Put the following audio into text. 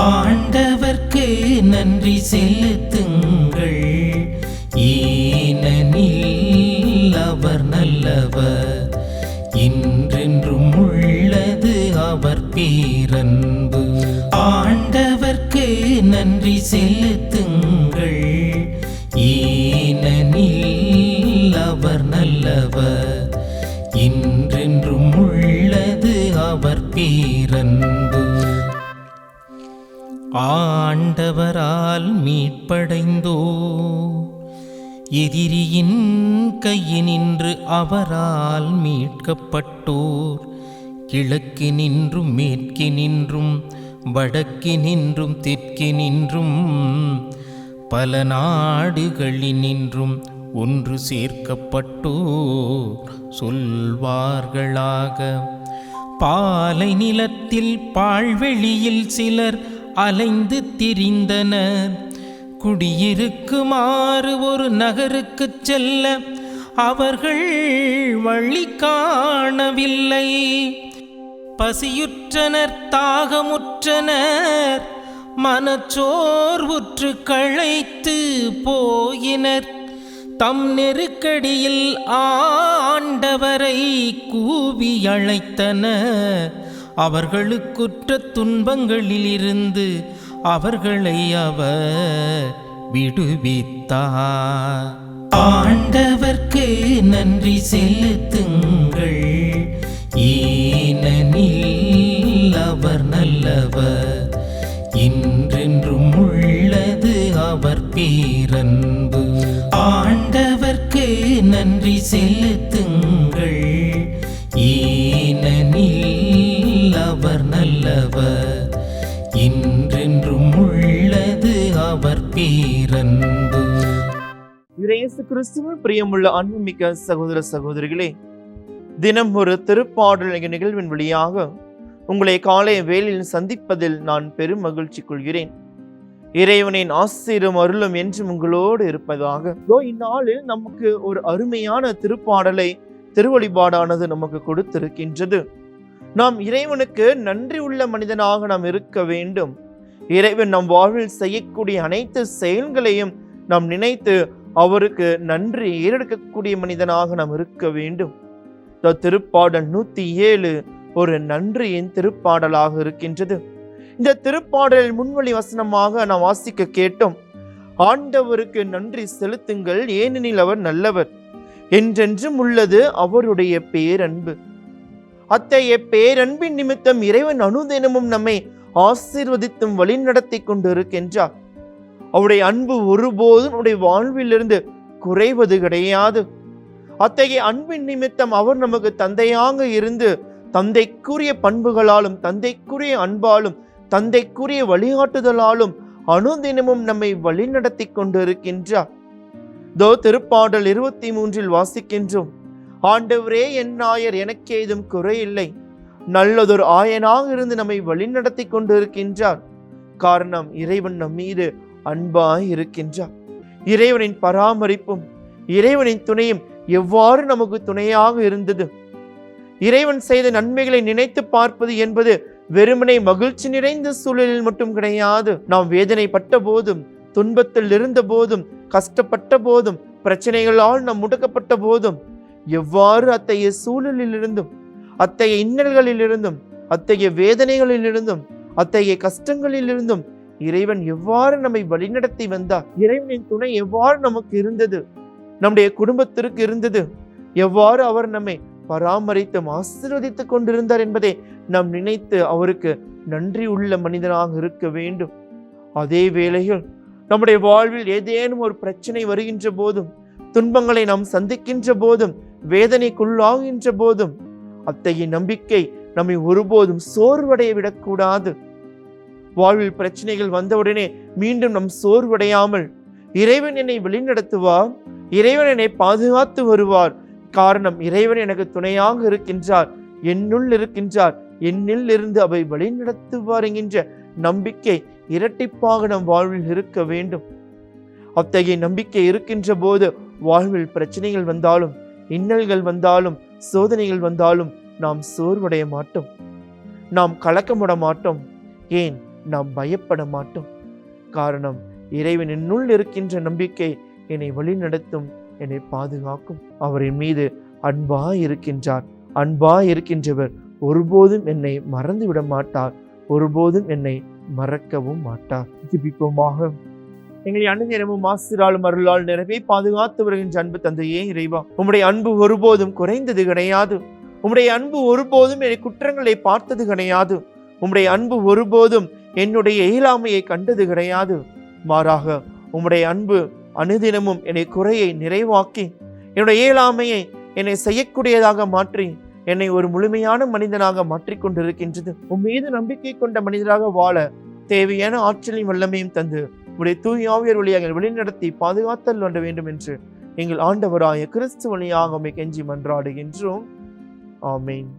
ஆண்டவர்க்கு நன்றி செலுத்துங்கள், ஏனெனில் அவர் நல்லவர், என்றென்றும் உள்ளது அவர் பேரன்பு. ஆண்டவர்க்கு நன்றி செலுத்துங்கள், ஏனெனில் அவர் நல்லவர், என்றென்றும் உள்ளது அவர் பேரன்பு. ஆண்டவரால் மீட்படைந்தோ, எதிரியின் கையினின்று அவரால் மீட்கப்பட்டோர், கிழக்கினின்றும் மேற்கினின்றும் வடக்கினின்றும் தெற்கினின்றும் பல நாடுகளினின்றும் ஒன்று சேர்க்கப்பட்டோர் சொல்வார்களாக. பாலை நிலத்தில் பாழ்வெளியில் சிலர் அலைந்து திரிந்தனர், குடியிருக்குமாறு ஒரு நகருக்குச் செல்ல அவர்கள் வழி காணவில்லை. பசியுற்றனர், தாகமுற்றனர், மனச்சோர்வுற்று களைத்து போயினர். தம் நெருக்கடியில் ஆண்டவரை கூவி அழைத்தனர், அவர்களுக்குற்ற துன்பங்களிலிருந்து அவர்களை அவர் விடுவித்தார். ஆண்டவர்க்கு நன்றி செலுத்துங்கள், ஏனெனில் அவர் நல்லவர், என்றென்றும் உள்ளது அவர் பேரன்பு. ஆண்டவர்க்கு நன்றி செலுத்துங்கள், ஏனெனில் அவர் நல்லவர், என்றென்றும் உள்ளது அவர் பேரன்பு. இயேசு கிறிஸ்துவில் பிரியமுள்ள அன்புமிக்க சகோதர சகோதரிகளே, தினம் ஒரு திருப்பாடல் நிகழ்வின் வழியாக உங்களை காலை வேளையில் சந்திப்பதில் நான் பெரும் மகிழ்ச்சி கொள்கிறேன். இறைவனின் ஆசீரும் அருளும் என்றும் உங்களோடு இருப்பதாக. இந்நாளில் நமக்கு ஒரு அருமையான திருப்பாடலை திருவழிபாடானது நமக்கு கொடுத்திருக்கின்றது. நாம் இறைவனுக்கு நன்றி உள்ள மனிதனாக நாம் இருக்க வேண்டும். இறைவன் நம் வாழ்வில் செய்யக்கூடிய அனைத்து செயல்களையும் நாம் நினைத்து அவருக்கு நன்றி ஏறெடுக்கக்கூடிய மனிதனாக நாம் இருக்க வேண்டும். திருப்பாடல் 107 ஒரு நன்றியின் திருப்பாடலாக இருக்கின்றது. இந்த திருப்பாடலில் முன்வழி வசனமாக நாம் வாசிக்க கேட்டோம், ஆண்டவருக்கு நன்றி செலுத்துங்கள், ஏனெனில் அவர் நல்லவர், என்றென்றும் உள்ளது அவருடைய பேரன்பு. அத்தகைய பேரன்பின் நிமித்தம் இறைவன் அனுதினமும் நம்மை ஆசீர்வதித்தும் வழிநடத்தி கொண்டு இருக்கின்றார். அவருடைய அன்பு ஒருபோதும் நம்முடைய வாழ்விலிருந்து குறைவது கிடையாது. அத்தகைய அன்பின் நிமித்தம் அவர் நமக்கு தந்தையாக இருந்து தந்தைக்குரிய பண்புகளாலும் தந்தைக்குரிய அன்பாலும் தந்தைக்குரிய வழிகாட்டுதலாலும் அனுதினமும் நம்மை வழிநடத்தி கொண்டு இருக்கின்றார். திருப்பாடல் 23 வாசிக்கின்றோம், ஆண்டவரே என் ஆயர், எனக்கு ஏதும் குறையில்லை. நல்லதொரு ஆயனாக இருந்து நம்மை வழிநடத்தி கொண்டு இருக்கின்றார். காரணம், இறைவன் நம் மீது அன்பாய் இருக்கின்றார். இறைவனின் பராமரிப்பும் இறைவனின் துணையும் எவ்வாறு நமக்கு துணையாக இருந்தது. இறைவன் செய்த நன்மைகளை நினைத்து பார்ப்பது என்பது வெறுமனை மகிழ்ச்சி நிறைந்த சூழலில் மட்டும் கிடையாது. நாம் வேதனைப்பட்ட போதும், துன்பத்தில் இருந்த போதும், கஷ்டப்பட்ட போதும், பிரச்சனைகளால் நாம் முடக்கப்பட்ட போதும், எவ்வாறு அத்தகைய சூழலில் இருந்தும், அத்தகைய இன்னல்களில் இருந்தும், அத்தகைய வேதனைகளில் இருந்தும், அத்தகைய கஷ்டங்களில் இருந்தும் இறைவன் எவ்வாறு நம்மை வழிநடத்தி வந்தார். இறைவனின் துணை எவ்வாறு நமக்கு இருந்தது, நம்முடைய குடும்பத்திற்கு இருந்தது, எவ்வாறு அவர் நம்மை பராமரித்து ஆசீர்வதித்துக் கொண்டிருந்தார் என்பதை நாம் நினைத்து அவருக்கு நன்றி உள்ள மனிதனாக இருக்க வேண்டும். அதே வேளையில் நம்முடைய வாழ்வில் ஏதேனும் ஒரு பிரச்சனை வருகின்ற போதும், துன்பங்களை நாம் சந்திக்கின்ற போதும், வேதனைக்குள்ளாகின்ற போதும், அத்தகைய நம்பிக்கை நம்மை ஒருபோதும் சோர்வடைய விடக்கூடாது. வாழ்வில் பிரச்சனைகள் வந்தவுடனே மீண்டும் நம் சோர்வடையாமல், இறைவன் என்னை வழிநடத்துவார், இறைவன் என்னை பாதுகாத்து வருவார், காரணம் இறைவன் எனக்கு துணையாக இருக்கின்றார், என்னுள் இருக்கின்றார், என்னில் இருந்து அவை வழிநடத்துவார் என்கின்ற நம்பிக்கை இரட்டிப்பாக நம் வாழ்வில் இருக்க வேண்டும். அத்தகைய நம்பிக்கை இருக்கின்ற போது வாழ்வில் பிரச்சனைகள் வந்தாலும், இன்னல்கள் வந்தாலும், சோதனைகள் வந்தாலும் நாம் சோர்வடைய மாட்டோம், நாம் கலக்கமுட மாட்டோம். ஏன்? நாம் பயப்பட மாட்டோம். காரணம், இறைவன் என்னுள் இருக்கின்ற நம்பிக்கை என்னை வழிநடத்தும், என்னை பாதுகாக்கும். அவரின் மீது அன்பாய் இருக்கின்றார். அன்பாய் இருக்கின்றவர் ஒருபோதும் என்னை மறந்து விட மாட்டார், ஒருபோதும் என்னை மறக்கவும் மாட்டார். ஜெபிப்போமாக. எங்களை அனுதினமும் ஆசிராலும் அருளால் நிறைவே பாதுகாத்து வருகின்ற அன்பு தந்தையே இறைவா, உம்முடைய அன்பு ஒருபோதும் குறைந்தது கிடையாது. உம்முடைய அன்பு ஒருபோதும் என் குற்றங்களை பார்த்தது கிடையாது. உம்முடைய அன்பு ஒருபோதும் என்னுடைய இயலாமையை கண்டது கிடையாது. மாறாக உம்முடைய அன்பு அனுதினமும் என்னை குறையை நிறைவாக்கி, என்னுடைய இயலாமையை என்னை செய்யக்கூடியதாக மாற்றி, என்னை ஒரு முழுமையான மனிதனாக மாற்றிக்கொண்டிருக்கின்றது. உன் மீது நம்பிக்கை கொண்ட மனிதராக வாழ தேவையான ஆற்றலையும் வல்லமையும் தந்து உடைய தூய ஆவியர் வழியாக வழிநடத்தி பாதுகாத்தல் வர வேண்டும் என்று எங்கள் ஆண்டவராய கிறிஸ்து வழியாக உம்மை கெஞ்சி மன்றாடுகின்றோம். ஆமென்.